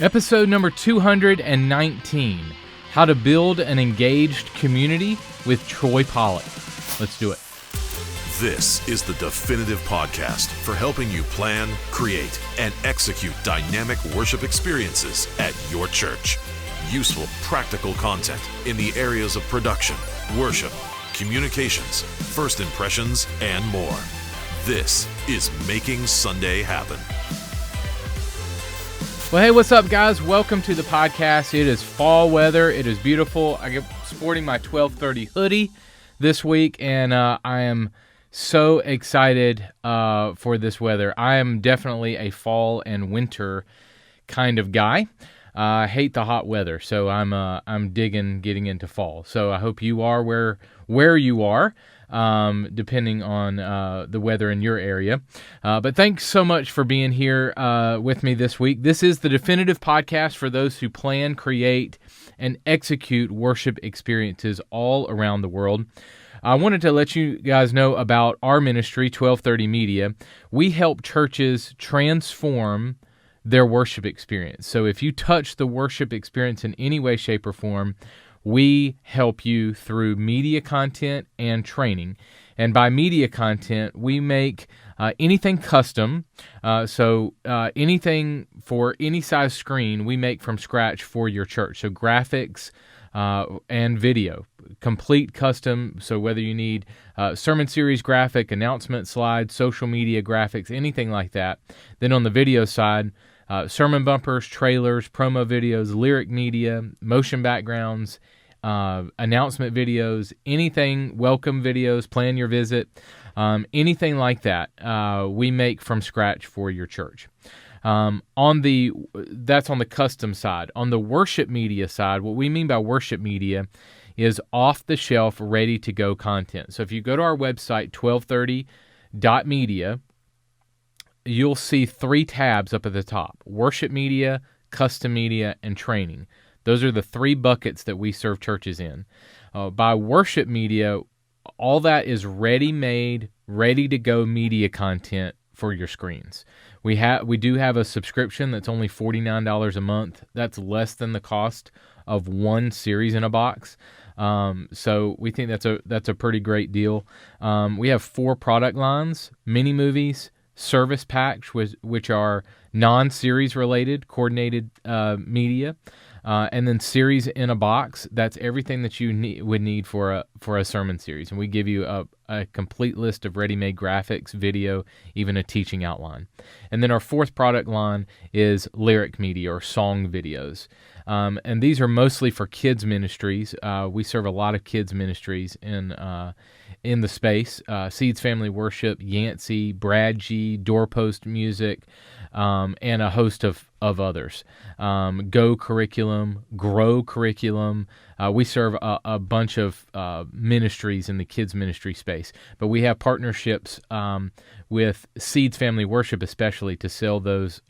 Episode number 219, How to Build an Engaged Community with Troy Pollock. Let's do it. This is the definitive podcast for helping you plan, create, and execute dynamic worship experiences at your church. Useful, practical content in the areas of production, worship, communications, first impressions, and more. This is Making Sunday Happen. Well, hey, what's up, guys? Welcome to the podcast. It is fall weather. It is beautiful. I get sporting my 12:30 hoodie this week, and I am so excited for this weather. I am definitely a fall and winter kind of guy. I hate the hot weather, so I'm digging getting into fall. So I hope you are where you are, depending on the weather in your area. But thanks so much for being here with me this week. This is the definitive podcast for those who plan, create, and execute worship experiences all around the world. I wanted to let you guys know about our ministry, 1230 Media. We help churches transform their worship experience. So if you touch the worship experience in any way, shape, or form, we help you through media content and training. And by media content, we make anything custom. So anything for any size screen, we make from scratch for your church. So graphics and video, complete custom. So whether you need sermon series graphic, announcement slides, social media graphics, anything like that. Then on the video side, sermon bumpers, trailers, promo videos, lyric media, motion backgrounds, announcement videos, anything, welcome videos, plan your visit, anything like that, we make from scratch for your church. That's on the custom side. On the worship media side, what we mean by worship media is off-the-shelf, ready-to-go content. So if you go to our website, 1230.media, you'll see 3 tabs up at the top: worship media, custom media, and training. Those are the 3 buckets that we serve churches in. By worship media, all that is ready-made, ready-to-go media content for your screens. We do have a subscription that's only $49 a month. That's less than the cost of one series in a box. So we think that's a pretty great deal. We have 4 product lines: mini movies, service packs, which are non-series related, coordinated media, and then series in a box. That's everything that you would need for a sermon series. And we give you a complete list of ready-made graphics, video, even a teaching outline. And then our 4th product line is lyric media or song videos. And these are mostly for kids ministries. We serve a lot of kids ministries in the space. Seeds Family Worship, Yancey, Brad G, Doorpost Music, and a host of others. Go Curriculum, Grow Curriculum. We serve a bunch of ministries in the kids ministry space. But we have partnerships with Seeds Family Worship especially to sell those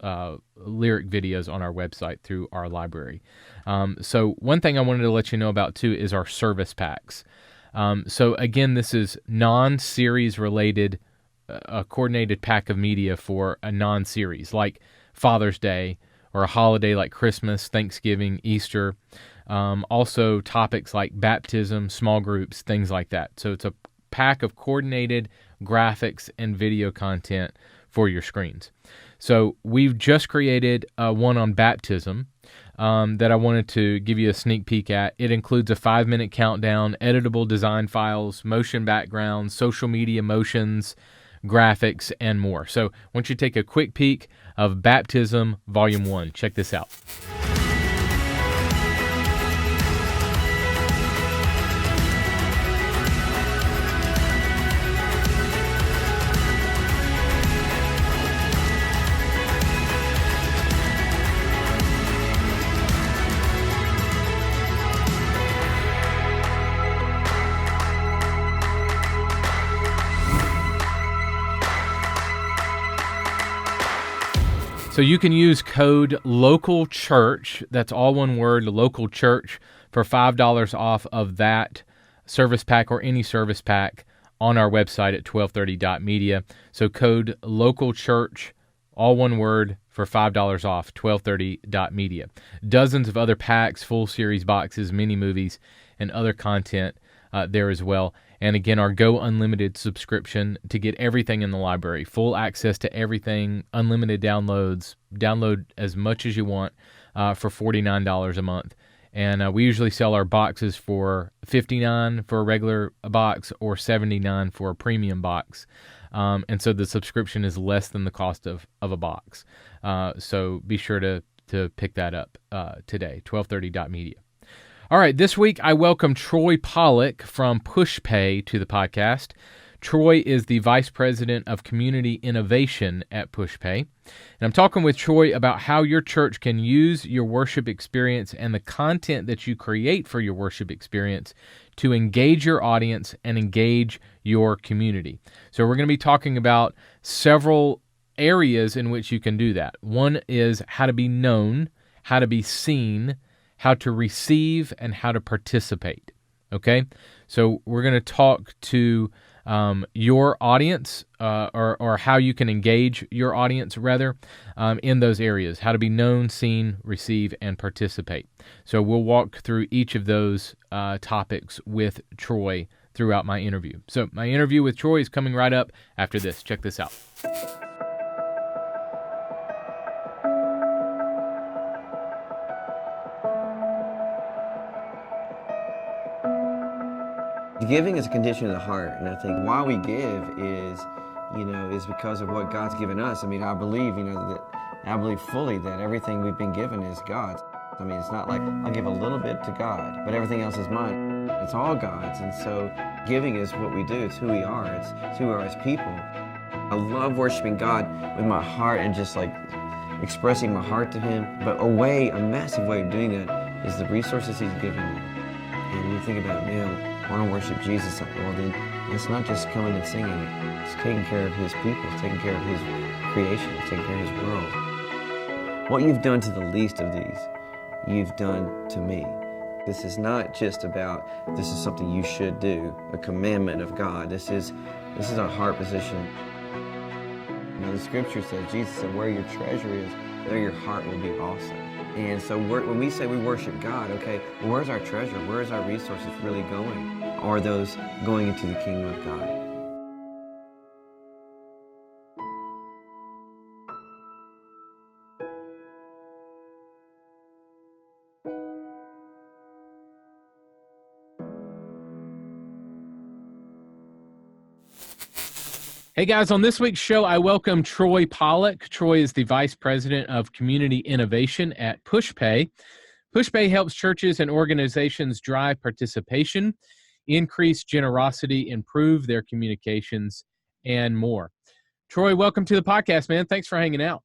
lyric videos on our website through our library. So one thing I wanted to let you know about too is our service packs. So again, this is non-series related, a coordinated pack of media for a non-series, like Father's Day or a holiday like Christmas, Thanksgiving, Easter. Also topics like baptism, small groups, things like that. So it's a pack of coordinated graphics and video content for your screens. So we've just created one on baptism that I wanted to give you a sneak peek at. It includes a 5-minute countdown, editable design files, motion backgrounds, social media motions, graphics, and more. So I want you to take a quick peek of Baptism Volume 1. Check this out. So you can use code LOCALCHURCH, that's all one word, local church, for $5 off of that service pack or any service pack on our website at 1230.media. So code LOCALCHURCH, all one word, for $5 off, 1230.media. Dozens of other packs, full series boxes, mini movies, and other content there as well. And again, our Go Unlimited subscription to get everything in the library, full access to everything, unlimited downloads, download as much as you want for $49 a month. And we usually sell our boxes for $59 for a regular box or $79 for a premium box. And so the subscription is less than the cost of a box. So be sure to pick that up today, 1230.media. All right, this week I welcome Troy Pollock from Pushpay to the podcast. Troy is the Vice President of Community Innovation at Pushpay. And I'm talking with Troy about how your church can use your worship experience and the content that you create for your worship experience to engage your audience and engage your community. So we're going to be talking about several areas in which you can do that. One is how to be known, how to be seen, how to receive, and how to participate. Okay? So we're going to talk to your audience, or how you can engage your audience, rather, in those areas, how to be known, seen, receive, and participate. So we'll walk through each of those topics with Troy throughout my interview. So my interview with Troy is coming right up after this. Check this out. Giving is a condition of the heart, and I think why we give is because of what God's given us. I mean, I believe fully that everything we've been given is God's. I mean, it's not like I'll give a little bit to God, but everything else is mine. It's all God's, and so giving is what we do. It's who we are. It's who we are as people. I love worshiping God with my heart and just like expressing my heart to Him. But a massive way of doing that is the resources He's given me. And you think about, man, I want to worship Jesus. Well, then it's not just coming and singing. It's taking care of His people. It's taking care of His creation. It's taking care of His world. What you've done to the least of these, you've done to me. This is not just about, this is something you should do, a commandment of God. This is our heart position. The scripture says, Jesus said, where your treasure is, there your heart will be also. And so when we say we worship God, okay, well, where's our treasure? Where's our resources really going? Are those going into the kingdom of God? Hey guys, on this week's show, I welcome Troy Pollock. Troy is the Vice President of Community Innovation at Pushpay. Pushpay helps churches and organizations drive participation, increase generosity, improve their communications, and more. Troy, welcome to the podcast, man. Thanks for hanging out.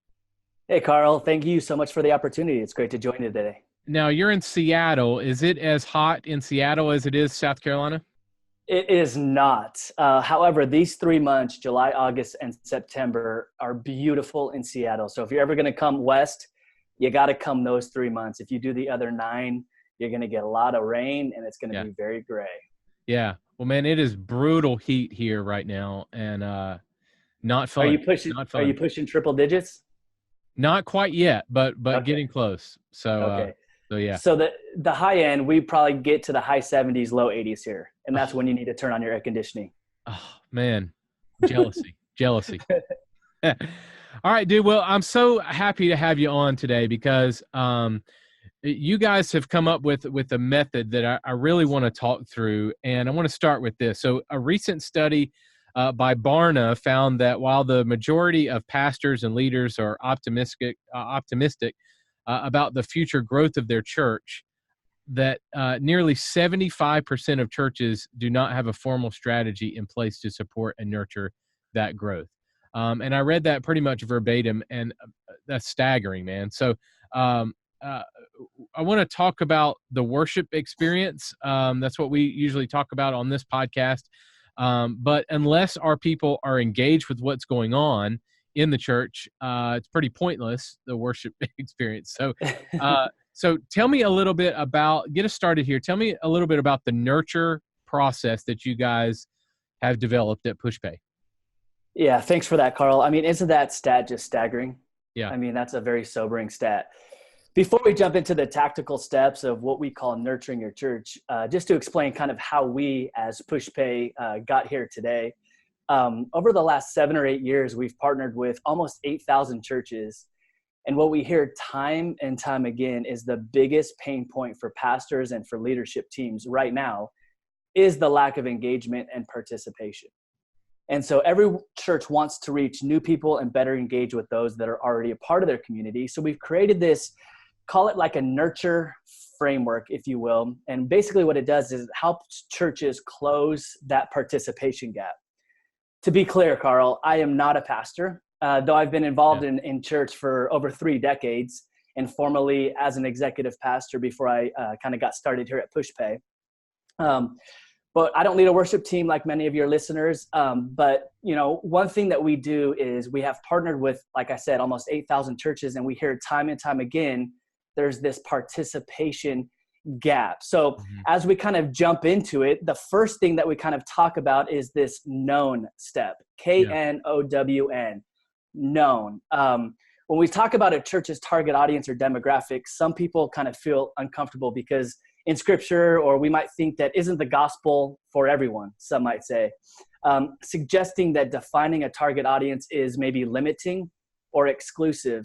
Hey, Carl. Thank you so much for the opportunity. It's great to join you today. Now, you're in Seattle. Is it as hot in Seattle as it is South Carolina? It is not. However, these 3 months, July, August, and September, are beautiful in Seattle. So if you're ever going to come west, you got to come those 3 months. If you do the other 9, you're going to get a lot of rain, and it's going to be very gray. Yeah. Well, man, it is brutal heat here right now, and not fun. Are you pushing triple digits? Not quite yet, but Okay. Getting close. So, Okay. So yeah. So the high end, we probably get to the high 70s, low 80s here. And that's when you need to turn on your air conditioning. Oh, man. Jealousy. All right, dude. Well, I'm so happy to have you on today because you guys have come up with a method that I really want to talk through. And I want to start with this. So a recent study by Barna found that while the majority of pastors and leaders are optimistic about the future growth of their church, that nearly 75% of churches do not have a formal strategy in place to support and nurture that growth. And I read that pretty much verbatim, and that's staggering, man. So I want to talk about the worship experience. That's what we usually talk about on this podcast. But unless our people are engaged with what's going on in the church, it's pretty pointless, the worship experience. So tell me a little bit get us started here. Tell me a little bit about the nurture process that you guys have developed at Pushpay. Yeah, thanks for that, Carl. I mean, isn't that stat just staggering? Yeah. I mean, that's a very sobering stat. Before we jump into the tactical steps of what we call nurturing your church, just to explain kind of how we as Pushpay got here today. Over the last 7 or 8 years, we've partnered with almost 8,000 churches. And what we hear time and time again is the biggest pain point for pastors and for leadership teams right now is the lack of engagement and participation. And so every church wants to reach new people and better engage with those that are already a part of their community. So we've created this, call it like a nurture framework, if you will. And basically what it does is it helps churches close that participation gap. To be clear, Carl, I am not a pastor, though I've been involved in church for over 3 decades and formerly as an executive pastor before I kind of got started here at Pushpay. But I don't lead a worship team like many of your listeners. But, you know, one thing that we do is we have partnered with, like I said, almost 8,000 churches, and we hear time and time again, there's this participation gap. So as we kind of jump into it, the first thing that we kind of talk about is this known step, KNOWN, known. When we talk about a church's target audience or demographic, some people kind of feel uncomfortable because in scripture, or we might think that isn't the gospel for everyone, some might say, suggesting that defining a target audience is maybe limiting or exclusive.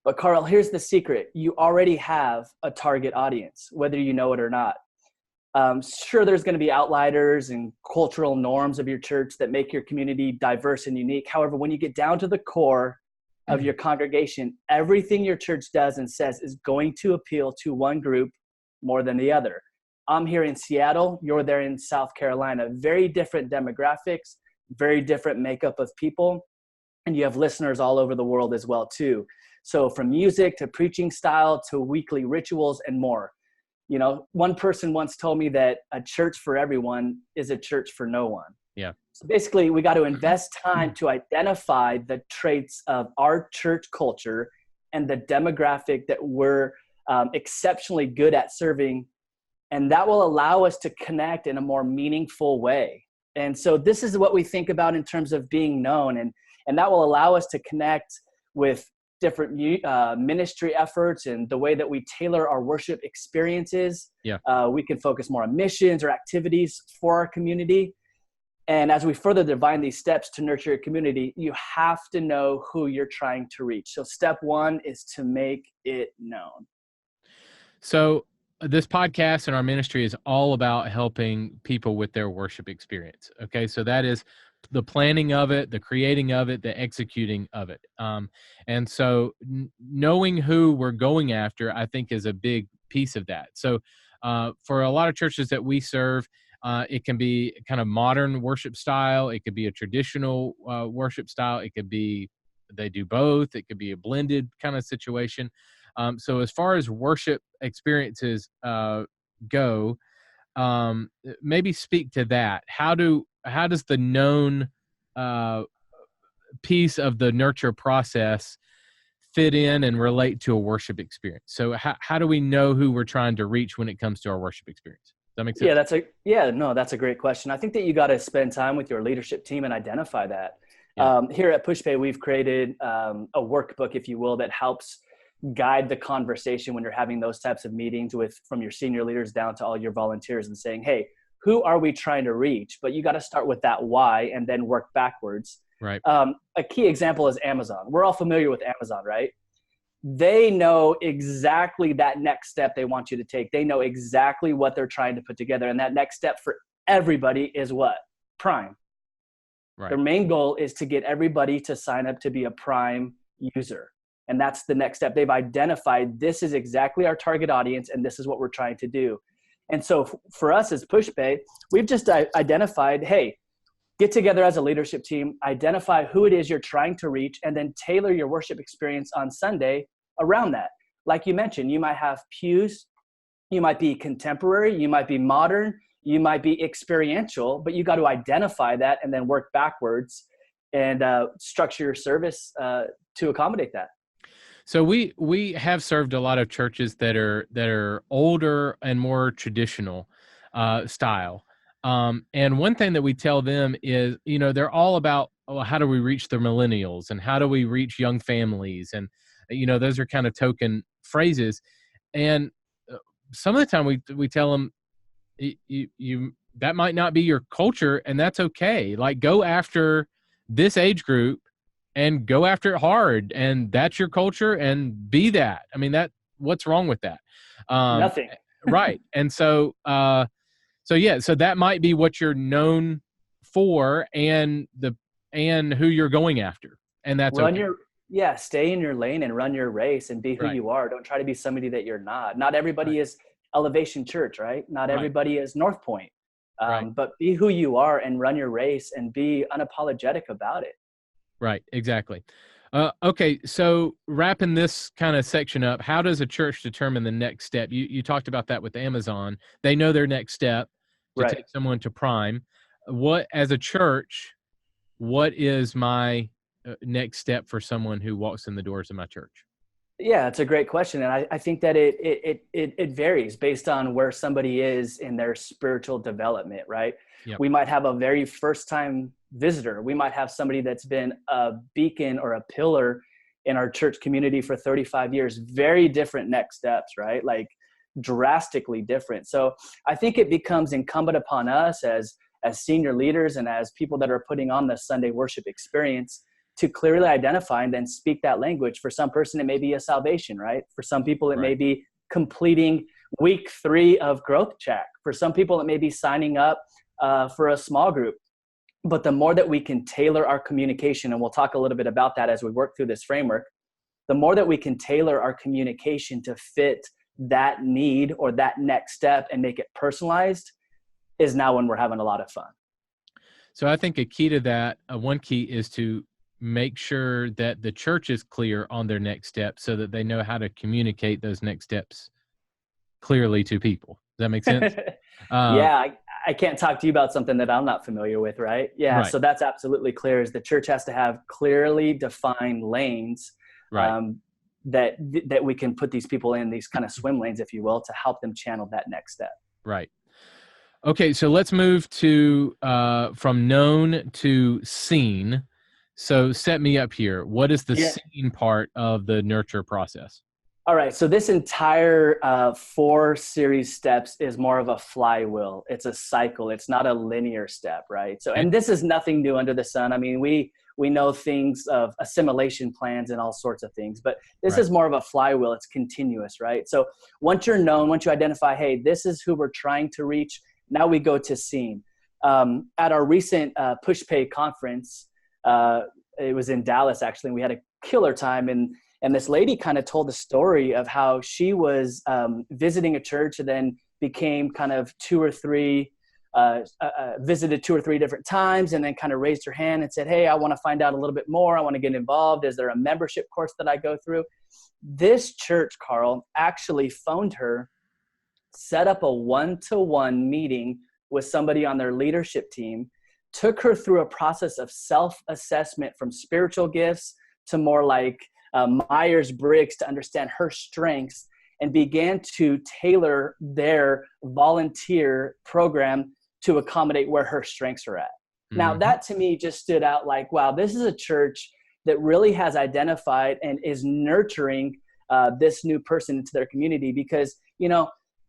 But Carl, here's the secret. You already have a target audience, whether you know it or not. Sure, there's going to be outliers and cultural norms of your church that make your community diverse and unique. However, when you get down to the core of your congregation, everything your church does and says is going to appeal to one group more than the other. I'm here in Seattle, you're there in South Carolina. Very different demographics, very different makeup of people, and you have listeners all over the world as well too. So from music to preaching style to weekly rituals and more. You know, one person once told me that a church for everyone is a church for no one. Yeah. So basically, we got to invest time to identify the traits of our church culture and the demographic that we're exceptionally good at serving. And that will allow us to connect in a more meaningful way. And so this is what we think about in terms of being known. And that will allow us to connect with different ministry efforts and the way that we tailor our worship experiences. Yeah. We can focus more on missions or activities for our community. And as we further define these steps to nurture your community, you have to know who you're trying to reach. So step 1 is to make it known. So this podcast and our ministry is all about helping people with their worship experience. Okay. So that is the planning of it, the creating of it, the executing of it. And so knowing who we're going after, I think, is a big piece of that. So for a lot of churches that we serve, it can be kind of modern worship style. It could be a traditional worship style. It could be they do both. It could be a blended kind of situation. So as far as worship experiences go, maybe speak to that. How does the known piece of the nurture process fit in and relate to a worship experience? So how do we know who we're trying to reach when it comes to our worship experience? Does that make sense? That's a great question. I think that you got to spend time with your leadership team and identify that. Yeah. Here at Pushpay, we've created a workbook, if you will, that helps guide the conversation when you're having those types of meetings from your senior leaders down to all your volunteers and saying, hey, who are we trying to reach? But you got to start with that why and then work backwards. Right. A key example is Amazon. We're all familiar with Amazon, right? They know exactly that next step they want you to take. They know exactly what they're trying to put together. And that next step for everybody is what? Prime. Right. Their main goal is to get everybody to sign up to be a Prime user. And that's the next step. They've identified this is exactly our target audience and this is what we're trying to do. And so for us as Pushpay, we've just identified, hey, get together as a leadership team, identify who it is you're trying to reach, and then tailor your worship experience on Sunday around that. Like you mentioned, you might have pews, you might be contemporary, you might be modern, you might be experiential, but you got to identify that and then work backwards and structure your service to accommodate that. So we have served a lot of churches that are older and more traditional style. And one thing that we tell them is, they're all about how do we reach the millennials, and how do we reach young families? And, those are kind of token phrases. And some of the time we tell them, you that might not be your culture, and that's okay. Like, go after this age group and go after it hard, and that's your culture, and be that. I mean, what's wrong with that? Nothing. Right. And so that might be what you're known for, and who you're going after, and that's okay. Stay in your lane and run your race and be who you are. Don't try to be somebody that you're not. Not everybody is Elevation Church, right? Not everybody is North Point. But be who you are and run your race and be unapologetic about it. Right, exactly. Okay, so wrapping this kind of section up, how does a church determine the next step? You talked about that with Amazon. They know their next step to take someone to Prime. As a church, what is my next step for someone who walks in the doors of my church? Yeah, it's a great question. And I think that it varies based on where somebody is in their spiritual development, right? Yep. We might have a very first time visitor. We might have somebody that's been a beacon or a pillar in our church community for 35 years. Very different next steps, right? Like drastically different. So I think it becomes incumbent upon us as senior leaders and as people that are putting on the Sunday worship experience to clearly identify and then speak that language. For some person, it may be a salvation, right? For some people, it may be completing week 3 of Growth Check. For some people, it may be signing up for a small group. But the more that we can tailor our communication, and we'll talk a little bit about that as we work through this framework, the more that we can tailor our communication to fit that need or that next step and make it personalized is now when we're having a lot of fun. So I think a key to that, one key is to make sure that the church is clear on their next steps so that they know how to communicate those next steps clearly to people. Does that make sense? I can't talk to you about something that I'm not familiar with, right? Yeah, right. So that's absolutely clear, is the church has to have clearly defined lanes that we can put these people in, these kind of swim lanes, if you will, to help them channel that next step. Right. Okay, so let's move to from known to seen. So set me up here. What is the seen part of the nurture process? All right. So this entire 4 series steps is more of a flywheel. It's a cycle. It's not a linear step, right? So, and this is nothing new under the sun. I mean, we know things of assimilation plans and all sorts of things, but this is more of a flywheel. It's continuous, right? So once you're known, once you identify, hey, this is who we're trying to reach, now we go to seen. At our recent Pushpay conference, it was in Dallas, actually, and we had a killer time. And this lady kind of told the story of how she was visiting a church and then became kind of visited 2 or 3 different times, and then kind of raised her hand and said, hey, I want to find out a little bit more. I want to get involved. Is there a membership course that I go through? This church, Carl, actually phoned her, set up a 1-to-1 meeting with somebody on their leadership team, took her through a process of self-assessment from spiritual gifts to more like Myers-Briggs to understand her strengths, and began to tailor their volunteer program to accommodate where her strengths are at. Mm-hmm. Now, that to me just stood out like, wow, this is a church that really has identified and is nurturing this new person into their community. Because,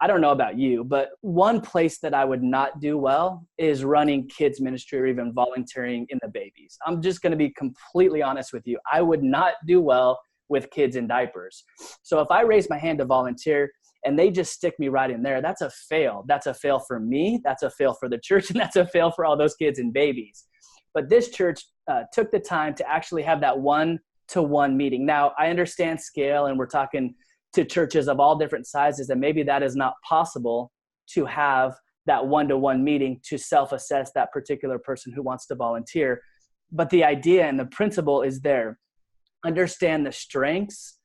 I don't know about you, but one place that I would not do well is running kids ministry or even volunteering in the babies. I'm just going to be completely honest with you. I would not do well with kids in diapers. So if I raise my hand to volunteer and they just stick me right in there, that's a fail. That's a fail for me. That's a fail for the church. And that's a fail for all those kids and babies. But this church took the time to actually have that 1-to-1 meeting. Now, I understand scale, and we're talking to churches of all different sizes, and maybe that is not possible to have that 1-to-1 meeting to self-assess that particular person who wants to volunteer. But the idea and the principle is there. Understand the strengths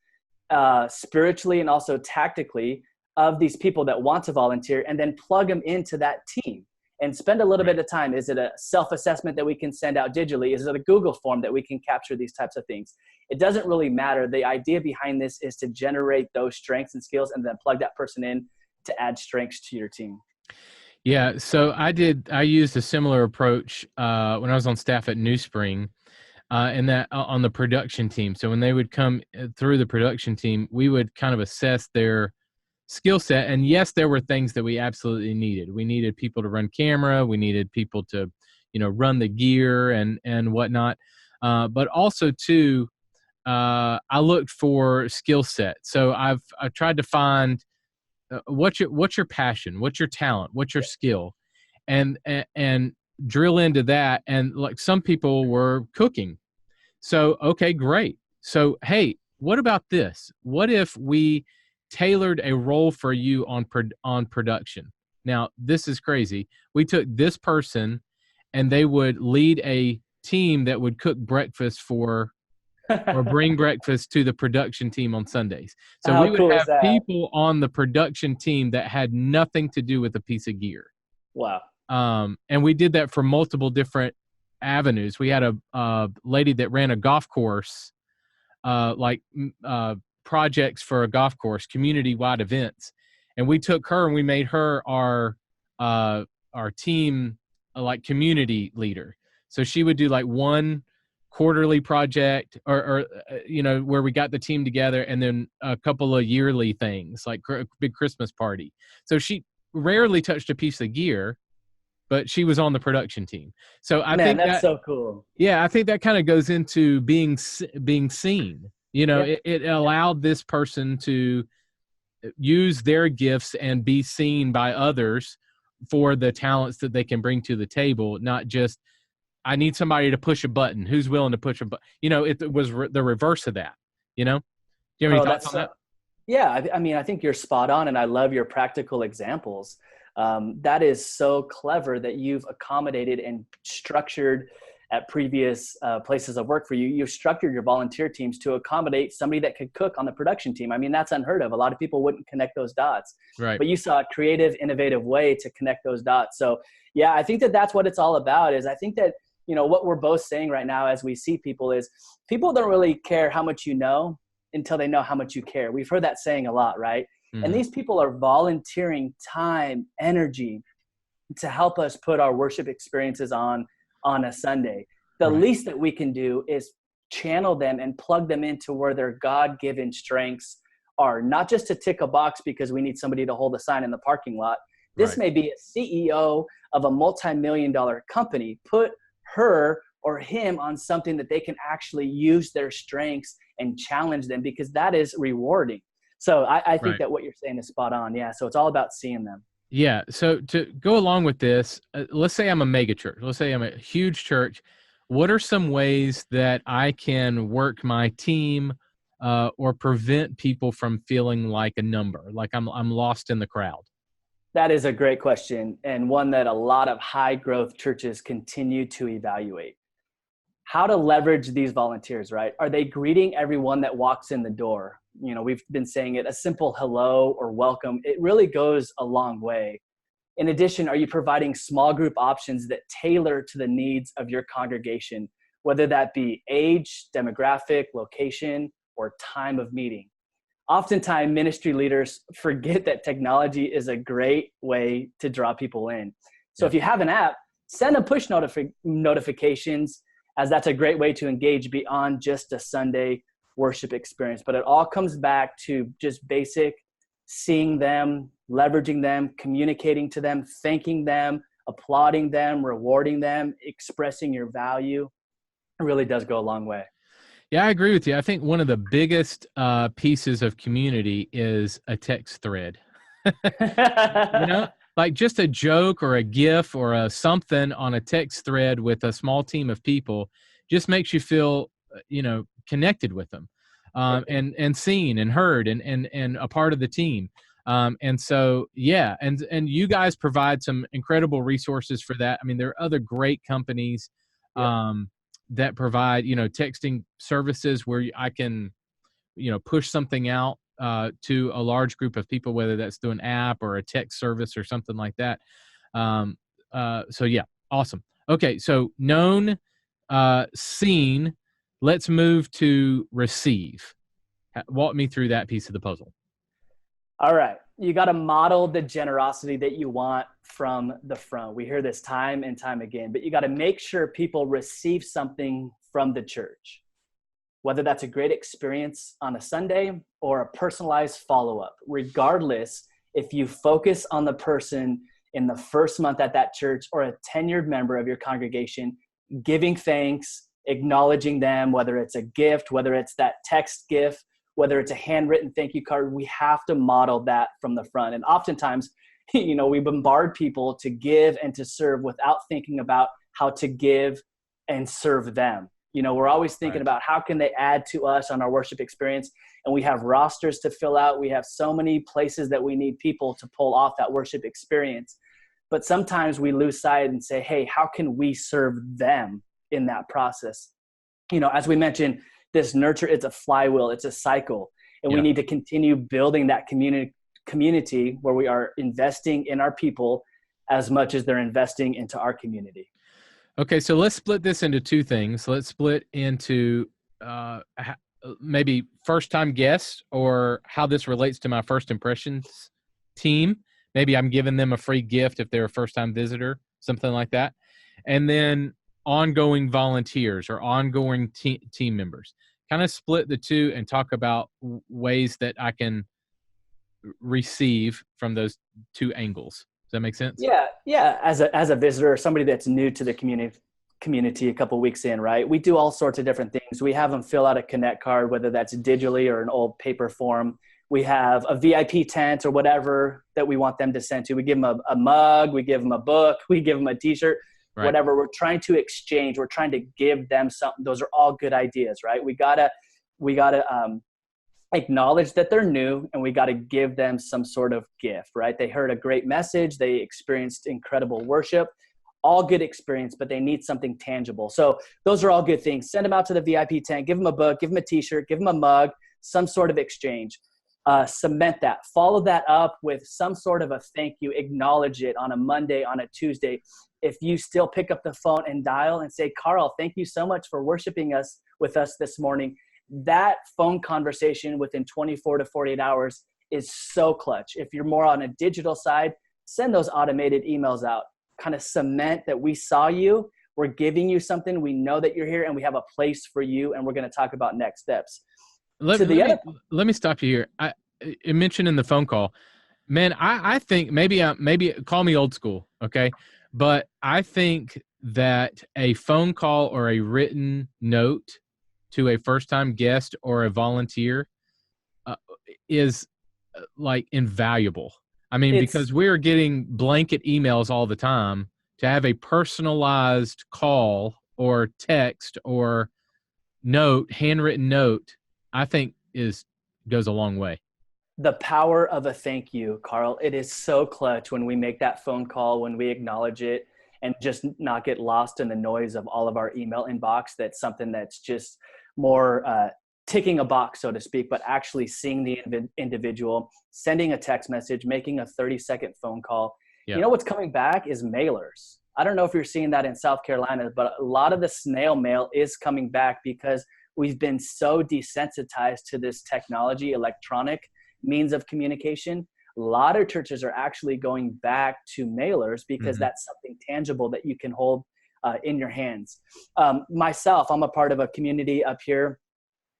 spiritually and also tactically of these people that want to volunteer, and then plug them into that team and spend a little bit of time. Is it a self-assessment that we can send out digitally? Is it a Google form that we can capture these types of things? It doesn't really matter. The idea behind this is to generate those strengths and skills and then plug that person in to add strengths to your team. Yeah. So I used a similar approach when I was on staff at New Spring. and that on the production team. So when they would come through the production team, we would kind of assess their skill set. And yes, there were things that we absolutely needed. We needed people to run camera. We needed people to, run the gear and whatnot. But also too, I looked for skill set. So I've tried to find what's your passion, what's your talent, what's your skill, and drill into that. And like some people were cooking. So, okay, great. So, hey, what about this? What if we tailored a role for you on production? Now, this is crazy. We took this person and they would lead a team that would cook breakfast or bring breakfast to the production team on Sundays. So How we would cool is have that? people on the production team that had nothing to do with a piece of gear. Wow. And we did that for multiple different avenues. We had a lady that ran a golf course, projects for a golf course, community-wide events, and we took her and we made her our team community leader. So she would do like one quarterly project or where we got the team together, and then a couple of yearly things like big Christmas party. So she rarely touched a piece of gear, but she was on the production team. So I think that's so cool. Yeah, I think that kind of goes into being seen. It allowed this person to use their gifts and be seen by others for the talents that they can bring to the table, not just, I need somebody to push a button. Who's willing to push a button? It was the reverse of that. Do you have any thoughts on that? Yeah, I think you're spot on, and I love your practical examples. That is so clever that you've accommodated and structured at previous places of work for you. You've structured your volunteer teams to accommodate somebody that could cook on the production team. I mean, that's unheard of. A lot of people wouldn't connect those dots. Right. But you saw a creative, innovative way to connect those dots. So yeah, I think that that's what it's all about. Is I think that, what we're both saying right now as we see people is people don't really care how much you know until they know how much you care. We've heard that saying a lot, right? Mm-hmm. And these people are volunteering time, energy to help us put our worship experiences on a Sunday. The least that we can do is channel them and plug them into where their God-given strengths are, not just to tick a box because we need somebody to hold a sign in the parking lot. This may be a CEO of a multi-million-dollar company. Put her or him on something that they can actually use their strengths and challenge them, because that is rewarding. So I think that what you're saying is spot on. Yeah. So it's all about seeing them. Yeah. So to go along with this, let's say I'm a mega church. Let's say I'm a huge church. What are some ways that I can work my team or prevent people from feeling like a number, like I'm lost in the crowd? That is a great question, and one that a lot of high growth churches continue to evaluate. How to leverage these volunteers, right? Are they greeting everyone that walks in the door? We've been saying it, a simple hello or welcome, it really goes a long way. In addition, are you providing small group options that tailor to the needs of your congregation, whether that be age, demographic, location, or time of meeting? Oftentimes, ministry leaders forget that technology is a great way to draw people in. So if you have an app, send them push notifications, as that's a great way to engage beyond just a Sunday worship experience. But it all comes back to just basic seeing them, leveraging them, communicating to them, thanking them, applauding them, rewarding them, expressing your value. It really does go a long way. Yeah, I agree with you. I think one of the biggest pieces of community is a text thread. Like just a joke or a GIF or a something on a text thread with a small team of people just makes you feel, connected with them, and seen and heard and a part of the team. And so, yeah, and you guys provide some incredible resources for that. I mean, there are other great companies that provide, texting services where I can, push something out to a large group of people, whether that's through an app or a text service or something like that. So yeah, awesome. Okay. So known, seen, let's move to receive. Walk me through that piece of the puzzle. All right. you got to model the generosity that you want from the front. We hear this time and time again, but you got to make sure people receive something from the church, whether that's a great experience on a Sunday or a personalized follow-up. Regardless, if you focus on the person in the first month at that church or a tenured member of your congregation, giving thanks, acknowledging them, whether it's a gift, whether it's that text gift, whether it's a handwritten thank you card, we have to model that from the front. And oftentimes, we bombard people to give and to serve without thinking about how to give and serve them. We're always thinking about how can they add to us on our worship experience. And we have rosters to fill out. We have so many places that we need people to pull off that worship experience. But sometimes we lose sight and say, hey, how can we serve them in that process? As we mentioned, this nurture, it's a flywheel, it's a cycle. And we need to continue building that community where we are investing in our people as much as they're investing into our community. Okay, so let's split this into two things. Let's split into maybe first-time guests, or how this relates to my first impressions team. Maybe I'm giving them a free gift if they're a first-time visitor, something like that. And then ongoing volunteers or ongoing team members. Kind of split the two and talk about ways that I can receive from those two angles. Does that make sense? Yeah. As a visitor, somebody that's new to the community a couple weeks in, right? We do all sorts of different things. We have them fill out a Connect card, whether that's digitally or an old paper form. We have a VIP tent or whatever that we want them to send to. We give them a mug, we give them a book, we give them a t-shirt, whatever. We're trying to exchange. We're trying to give them something. Those are all good ideas, right? We gotta acknowledge that they're new, and we got to give them some sort of gift, right? They heard a great message. They experienced incredible worship, all good experience, but they need something tangible. So those are all good things. Send them out to the VIP tent, give them a book, give them a t-shirt, give them a mug, some sort of exchange. Cement that, follow that up with some sort of a thank you, acknowledge it on a Monday, on a Tuesday. If you still pick up the phone and dial and say, Carl, thank you so much for worshiping with us this morning. That phone conversation within 24 to 48 hours is so clutch. If you're more on a digital side, send those automated emails out. Kind of cement that we saw you, we're giving you something, we know that you're here, and we have a place for you, and we're going to talk about next steps. Let me stop you here. I mentioned in the phone call, man, I think maybe call me old school, okay? But I think that a phone call or a written note to a first-time guest or a volunteer is like invaluable. I mean, because we're getting blanket emails all the time. To have a personalized call or text or note, handwritten note, I think goes a long way. The power of a thank you, Carl. It is so clutch when we make that phone call, when we acknowledge it, and just not get lost in the noise of all of our email inbox. That's something that's just more ticking a box, so to speak, but actually seeing the individual, sending a text message, making a 30-second phone call. Yep. You know what's coming back is mailers. I don't know if you're seeing that in South Carolina, but a lot of the snail mail is coming back because we've been so desensitized to this technology, electronic means of communication. A lot of churches are actually going back to mailers because that's something tangible that you can hold in your hands. Myself, I'm a part of a community up here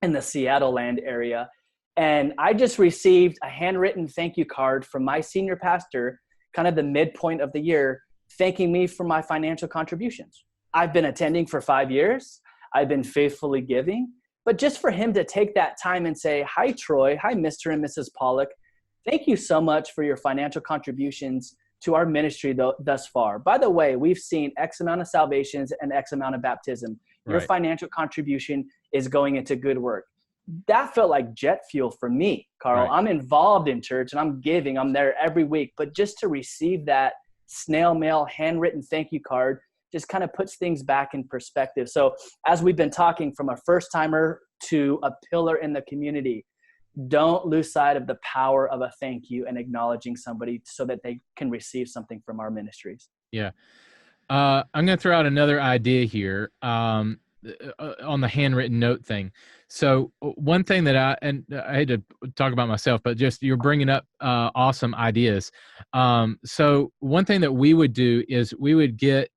in the Seattle land area, and I just received a handwritten thank you card from my senior pastor, kind of the midpoint of the year, thanking me for my financial contributions. I've been attending for 5 years. I've been faithfully giving, but just for him to take that time and say, hi, Troy, hi, Mr. and Mrs. Pollock, thank you so much for your financial contributions to our ministry thus far. By the way, we've seen X amount of salvations and X amount of baptism. Your financial contribution is going into good work. That felt like jet fuel for me, Carl. I'm involved in church and I'm giving. I'm there every week. But just to receive that snail mail, handwritten thank you card just kind of puts things back in perspective. So as we've been talking, from a first-timer to a pillar in the community, don't lose sight of the power of a thank you and acknowledging somebody so that they can receive something from our ministries. Yeah. I'm going to throw out another idea here on the handwritten note thing. So one thing that I hate to talk about myself, but just you're bringing up awesome ideas. So one thing that we would do is we would get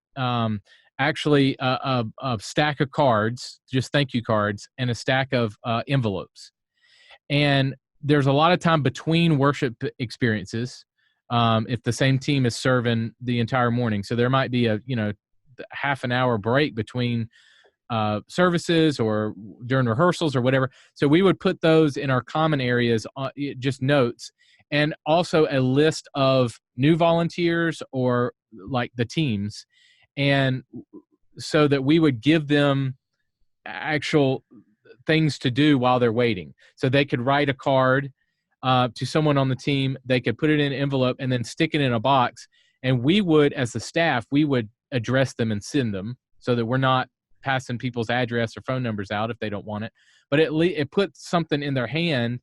actually a stack of cards, just thank you cards, and a stack of envelopes. And there's a lot of time between worship experiences. If the same team is serving the entire morning, so there might be a half an hour break between services or during rehearsals or whatever. So we would put those in our common areas, just notes, and also a list of new volunteers or like the teams, and so that we would give them actual things to do while they're waiting. So they could write a card to someone on the team. They could put it in an envelope and then stick it in a box. And we would, as the staff, we would address them and send them so that we're not passing people's address or phone numbers out if they don't want it. But it puts something in their hand.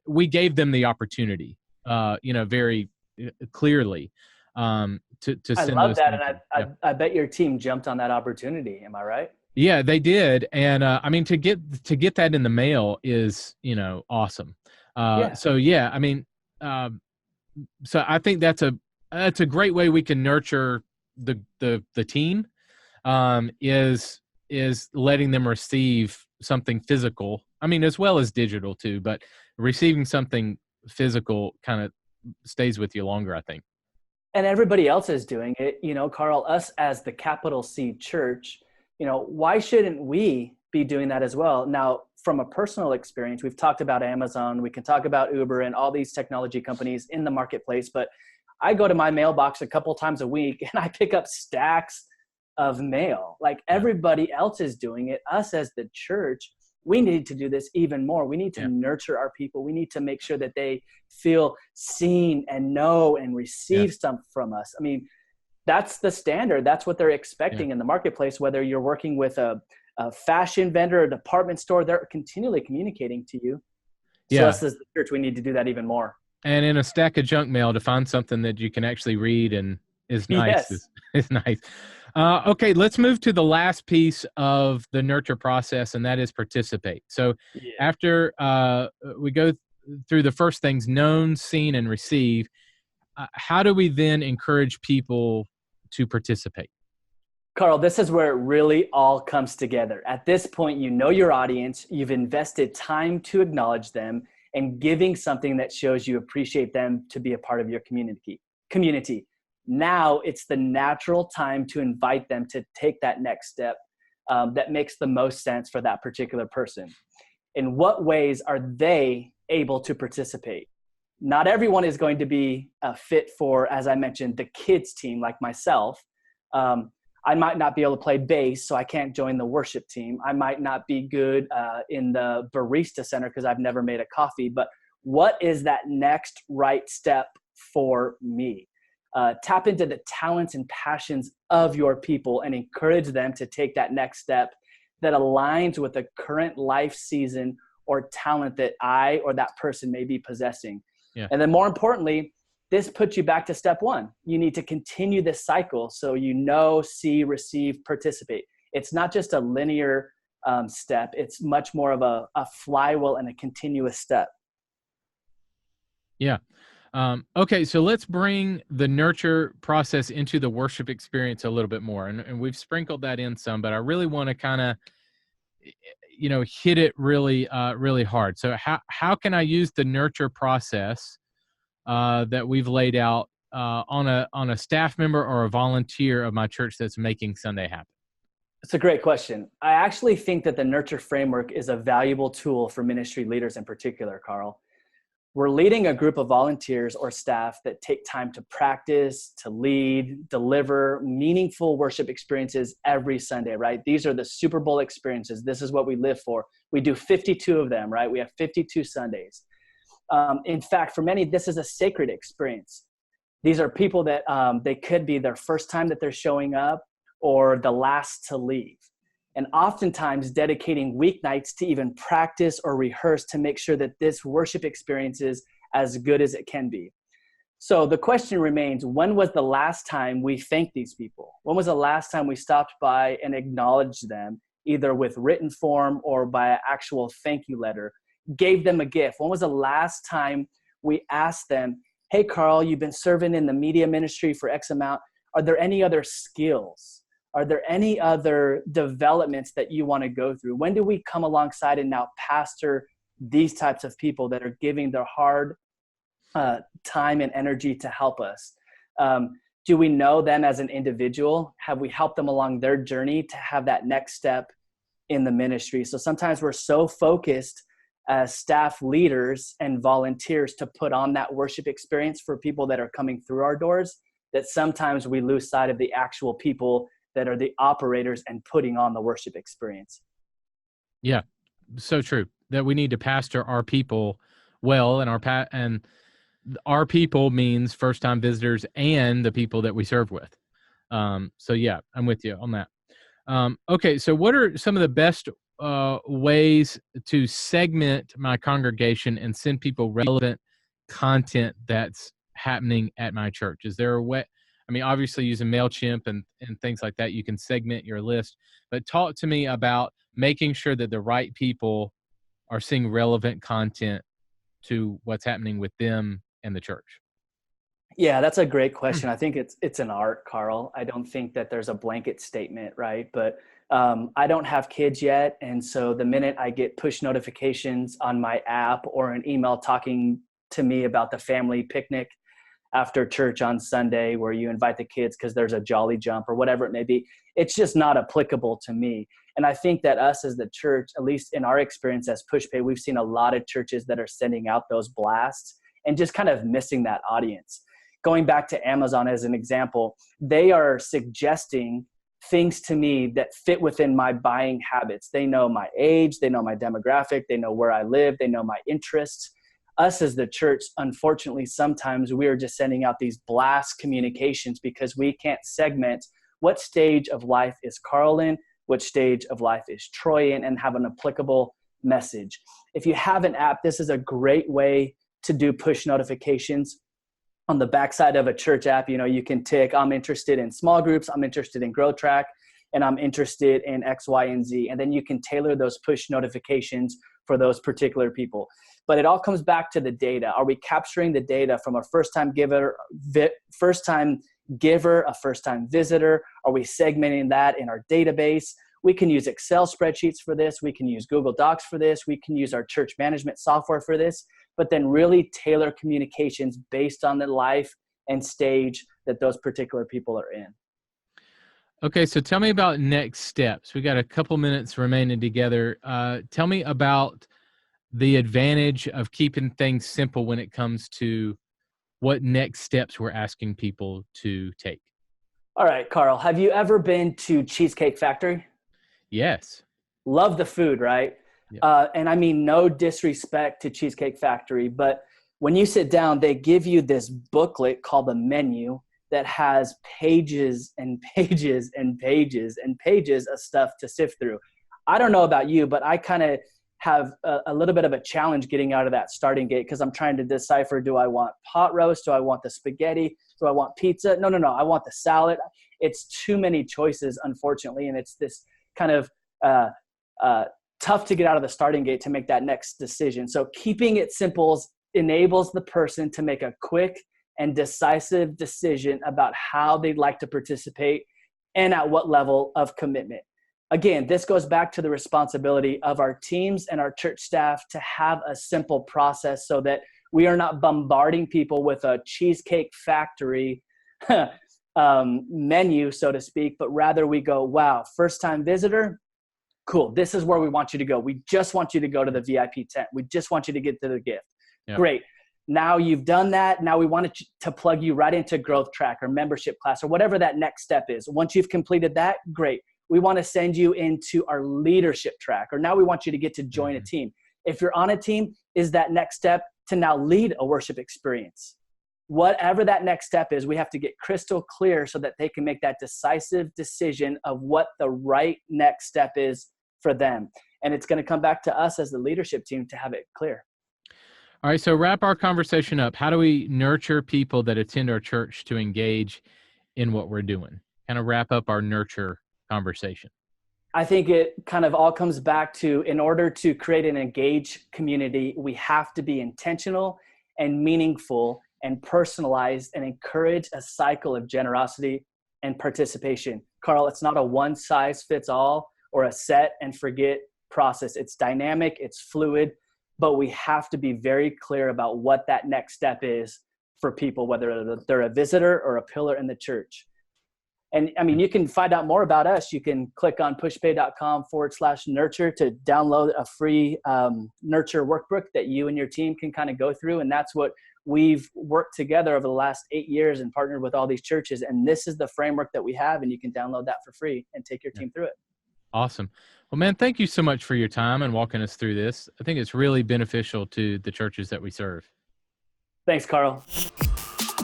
We gave them the opportunity, very clearly to send. I love those that, things. and I bet your team jumped on that opportunity. Am I right? Yeah, they did, and I mean to get that in the mail is awesome. Yeah. So yeah, I mean, so I think that's a great way we can nurture the team. Is letting them receive something physical. I mean, as well as digital too, but receiving something physical kind of stays with you longer, I think. And everybody else is doing it, Carl, us as the capital C church, why shouldn't we be doing that as well? Now, from a personal experience, we've talked about Amazon, we can talk about Uber and all these technology companies in the marketplace, but I go to my mailbox a couple times a week and I pick up stacks of mail. Like everybody else is doing it. Us as the church, we need to do this even more. We need to nurture our people. We need to make sure that they feel seen and know and receive something from us. I mean, that's the standard. That's what they're expecting in the marketplace, whether you're working with a fashion vendor, a department store, they're continually communicating to you. So us as the church, we need to do that even more. And in a stack of junk mail, to find something that you can actually read and is nice is nice. Okay, let's move to the last piece of the nurture process, and that is participate. So after we go through the first things, known, seen, and receive, how do we then encourage people to participate? Carl, this is where it really all comes together. At this point, you know your audience, you've invested time to acknowledge them, and giving something that shows you appreciate them to be a part of your community. Now it's the natural time to invite them to take that next step that makes the most sense for that particular person. In what ways are they able to participate? Not everyone is going to be fit for, as I mentioned, the kids team like myself. I might not be able to play bass, so I can't join the worship team. I might not be good in the barista center because I've never made a coffee. But what is that next right step for me? Tap into the talents and passions of your people and encourage them to take that next step that aligns with the current life season or talent that I or that person may be possessing. Yeah. And then more importantly, this puts you back to step one. You need to continue this cycle so you know, see, receive, participate. It's not just a linear step. It's much more of a flywheel and a continuous step. Yeah. Okay, so let's bring the nurture process into the worship experience a little bit more. And we've sprinkled that in some, but I really want to kind of, hit it really, really hard. So how can I use the nurture process that we've laid out on a staff member or a volunteer of my church that's making Sunday happen? It's a great question. I actually think that the nurture framework is a valuable tool for ministry leaders in particular, Carl. We're leading a group of volunteers or staff that take time to practice, to lead, deliver meaningful worship experiences every Sunday, right? These are the Super Bowl experiences. This is what we live for. We do 52 of them, right? We have 52 Sundays. In fact, for many, this is a sacred experience. These are people that they could be their first time that they're showing up or the last to leave. And oftentimes dedicating weeknights to even practice or rehearse to make sure that this worship experience is as good as it can be. So the question remains, when was the last time we thanked these people? When was the last time we stopped by and acknowledged them either with written form or by an actual thank you letter, gave them a gift. When was the last time we asked them, hey, Carl, you've been serving in the media ministry for X amount. Are there any other skills? Are there any other developments that you want to go through? When do we come alongside and now pastor these types of people that are giving their hard time and energy to help us? Do we know them as an individual? Have we helped them along their journey to have that next step in the ministry? So sometimes we're so focused as staff leaders and volunteers to put on that worship experience for people that are coming through our doors that sometimes we lose sight of the actual people that are the operators and putting on the worship experience. Yeah, so true that we need to pastor our people well, and our people means first-time visitors and the people that we serve with. So yeah, I'm with you on that. Okay, so what are some of the best ways to segment my congregation and send people relevant content that's happening at my church? Is there a way? I mean, obviously using MailChimp and things like that, you can segment your list, but talk to me about making sure that the right people are seeing relevant content to what's happening with them and the church. Yeah, that's a great question. I think it's an art, Carl. I don't think that there's a blanket statement, right? But I don't have kids yet. And so the minute I get push notifications on my app or an email talking to me about the family picnic after church on Sunday where you invite the kids because there's a jolly jump or whatever it may be, it's just not applicable to me. And I think that us as the church, at least in our experience as Pushpay, we've seen a lot of churches that are sending out those blasts and just kind of missing that audience. Going back to Amazon as an example, they are suggesting things to me that fit within my buying habits. They know my age, they know my demographic, they know where I live, they know my interests. Us as the church, unfortunately, sometimes we are just sending out these blast communications because we can't segment what stage of life is Carl in, what stage of life is Troy in, and have an applicable message. If you have an app, this is a great way to do push notifications. On the backside of a church app, you can tick, I'm interested in small groups, I'm interested in Growth Track, and I'm interested in X, Y, and Z. And then you can tailor those push notifications for those particular people. But it all comes back to the data. Are we capturing the data from a first-time giver, a first-time visitor? Are we segmenting that in our database? We can use Excel spreadsheets for this. We can use Google Docs for this. We can use our church management software for this, but then really tailor communications based on the life and stage that those particular people are in. Okay, so tell me about next steps. We got a couple minutes remaining together. Tell me about the advantage of keeping things simple when it comes to what next steps we're asking people to take. All right, Carl, have you ever been to Cheesecake Factory? Yes. Love the food, right? Yeah. And I mean, no disrespect to Cheesecake Factory, but when you sit down, they give you this booklet called the menu that has pages and pages and pages and pages of stuff to sift through. I don't know about you, but I kind of have a little bit of a challenge getting out of that starting gate because I'm trying to decipher, do I want pot roast? Do I want the spaghetti? Do I want pizza? No. I want the salad. It's too many choices, unfortunately, and it's this kind of tough to get out of the starting gate to make that next decision. So keeping it simple enables the person to make a quick and decisive decision about how they'd like to participate and at what level of commitment. Again, this goes back to the responsibility of our teams and our church staff to have a simple process so that we are not bombarding people with a Cheesecake Factory menu, so to speak, but rather we go, wow, first-time visitor, cool. This is where we want you to go. We just want you to go to the VIP tent. We just want you to get to the gift. Yep. Great. Now you've done that. Now we want to plug you right into Growth Track or membership class or whatever that next step is. Once you've completed that, great. We want to send you into our leadership track, or now we want you to get to join a team. If you're on a team, is that next step to now lead a worship experience? Whatever that next step is, we have to get crystal clear so that they can make that decisive decision of what the right next step is for them. And it's going to come back to us as the leadership team to have it clear. All right, so wrap our conversation up. How do we nurture people that attend our church to engage in what we're doing? Kind of wrap up our nurture conversation. I think it kind of all comes back to, in order to create an engaged community, we have to be intentional and meaningful and personalized and encourage a cycle of generosity and participation. Carl, it's not a one size fits all or a set and forget process. It's dynamic, it's fluid, but we have to be very clear about what that next step is for people, whether they're a visitor or a pillar in the church. And I mean, you can find out more about us. You can click on pushpay.com/nurture to download a free nurture workbook that you and your team can kind of go through. And that's what we've worked together over the last 8 years and partnered with all these churches. And this is the framework that we have, and you can download that for free and take your team through it. Awesome. Well, man, thank you so much for your time and walking us through this. I think it's really beneficial to the churches that we serve. Thanks, Carl.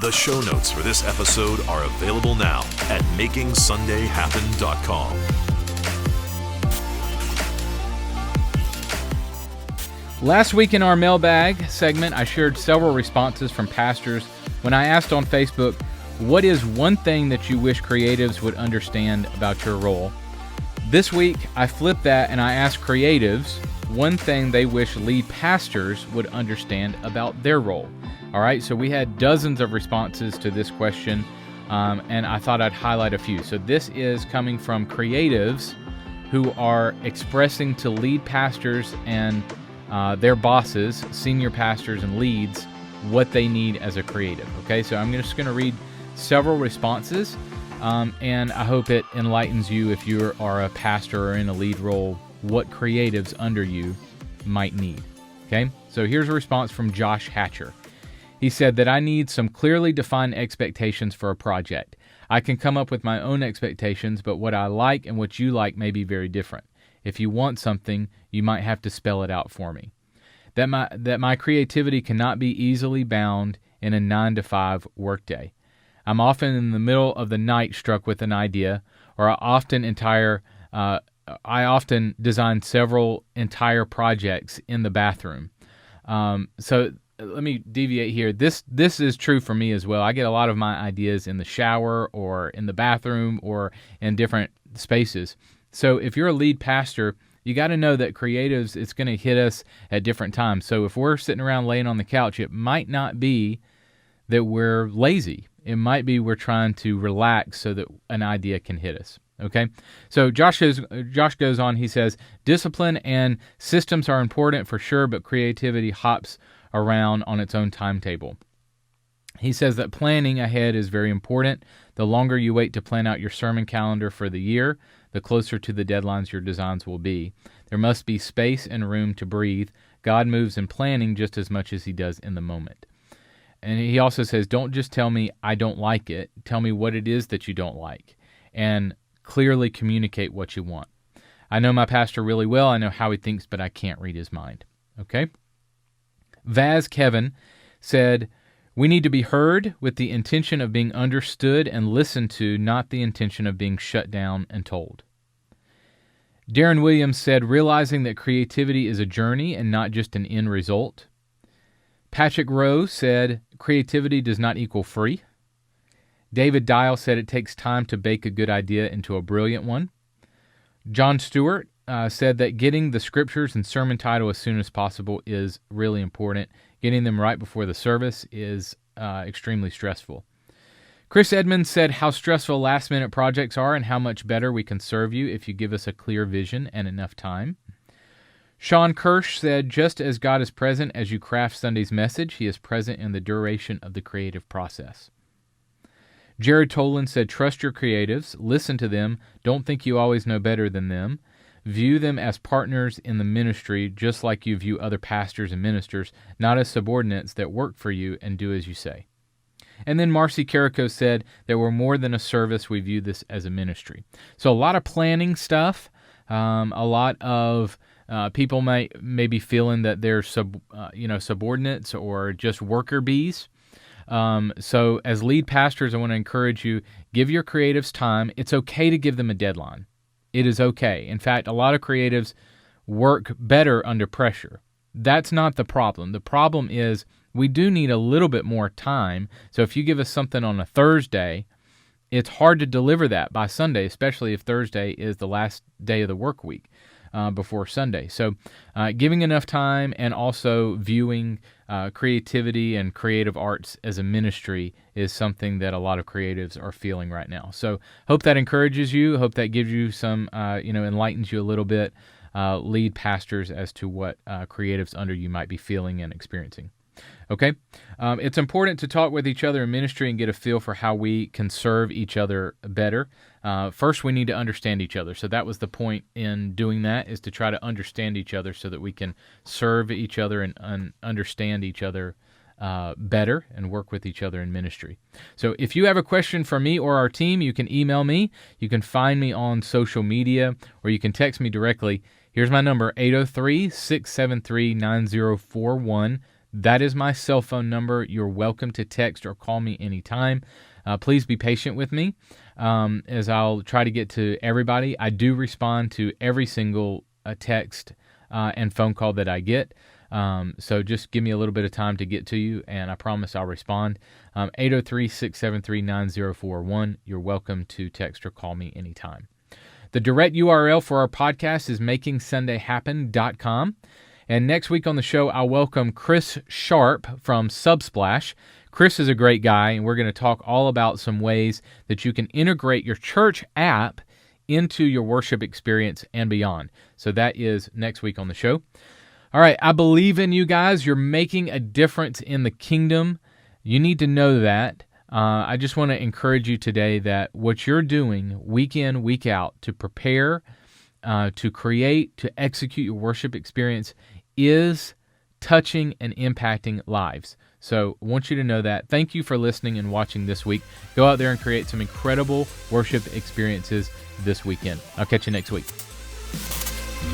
The show notes for this episode are available now at makingsundayhappen.com. Last week in our mailbag segment, I shared several responses from pastors when I asked on Facebook, what is one thing that you wish creatives would understand about your role? This week, I flipped that and I asked creatives one thing they wish lead pastors would understand about their role. All right, so we had dozens of responses to this question, and I thought I'd highlight a few. So this is coming from creatives who are expressing to lead pastors and their bosses, senior pastors and leads, what they need as a creative. Okay, so I'm just going to read several responses, and I hope it enlightens you if you are a pastor or in a lead role, what creatives under you might need. Okay, so here's a response from Josh Hatcher. He said that I need some clearly defined expectations for a project. I can come up with my own expectations, but what I like and what you like may be very different. If you want something, you might have to spell it out for me. That my creativity cannot be easily bound in a 9-to-5 workday. I'm often in the middle of the night struck with an idea, or I often design several entire projects in the bathroom. So let me deviate here. This is true for me as well. I get a lot of my ideas in the shower or in the bathroom or in different spaces. So if you're a lead pastor, you got to know that creatives, it's going to hit us at different times. So if we're sitting around laying on the couch, it might not be that we're lazy. It might be we're trying to relax so that an idea can hit us. Okay? So Josh goes on, he says, discipline and systems are important for sure, but creativity hops around on its own timetable. He says that planning ahead is very important. The longer you wait to plan out your sermon calendar for the year, the closer to the deadlines your designs will be. There must be space and room to breathe. God moves in planning just as much as he does in the moment. And he also says, don't just tell me I don't like it. Tell me what it is that you don't like, and clearly communicate what you want. I know my pastor really well. I know how he thinks, but I can't read his mind. Okay? Vaz Kevin said, we need to be heard with the intention of being understood and listened to, not the intention of being shut down and told. Darren Williams said, realizing that creativity is a journey and not just an end result. Patrick Rowe said, creativity does not equal free. David Dial said it takes time to bake a good idea into a brilliant one. John Stewart said that getting the scriptures and sermon title as soon as possible is really important. Getting them right before the service is extremely stressful. Chris Edmonds said how stressful last-minute projects are and how much better we can serve you if you give us a clear vision and enough time. Sean Kirsch said, just as God is present as you craft Sunday's message, he is present in the duration of the creative process. Jared Tolan said, trust your creatives, listen to them, don't think you always know better than them. View them as partners in the ministry, just like you view other pastors and ministers, not as subordinates that work for you and do as you say. And then Marcy Carrico said that we're more than a service, we view this as a ministry. So a lot of planning stuff, a lot of people may be feeling that they're subordinates or just worker bees. So as lead pastors, I want to encourage you, give your creatives time. It's okay to give them a deadline. It is okay. In fact, a lot of creatives work better under pressure. That's not the problem. The problem is we do need a little bit more time. So if you give us something on a Thursday it's hard to deliver that by Sunday, especially if Thursday is the last day of the work week before Sunday. So giving enough time and also viewing creativity and creative arts as a ministry is something that a lot of creatives are feeling right now. So hope that encourages you. Hope that gives you some, enlightens you a little bit, lead pastors as to what creatives under you might be feeling and experiencing. Okay? It's important to talk with each other in ministry and get a feel for how we can serve each other better. First, we need to understand each other. So that was the point in doing that, is to try to understand each other so that we can serve each other and understand each other better and work with each other in ministry. So if you have a question for me or our team, you can email me. You can find me on social media, or you can text me directly. Here's my number, 803-673-9041. That is my cell phone number. You're welcome to text or call me anytime. Please be patient with me as I'll try to get to everybody. I do respond to every single text and phone call that I get. So just give me a little bit of time to get to you, and I promise I'll respond. 803-673-9041. You're welcome to text or call me anytime. The direct URL for our podcast is makingsundayhappen.com. And next week on the show, I'll welcome Chris Sharp from Subsplash. Chris is a great guy, and we're going to talk all about some ways that you can integrate your church app into your worship experience and beyond. So that is next week on the show. All right, I believe in you guys. You're making a difference in the kingdom. You need to know that. I just want to encourage you today that what you're doing week in, week out to prepare, to create, to execute your worship experience is touching and impacting lives. So I want you to know that. Thank you for listening and watching this week. Go out there and create some incredible worship experiences this weekend. I'll catch you next week.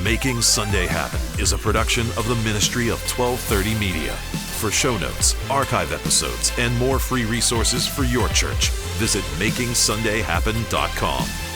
Making Sunday Happen is a production of the ministry of 1230 Media. For show notes, archive episodes, and more free resources for your church, visit makingsundayhappen.com.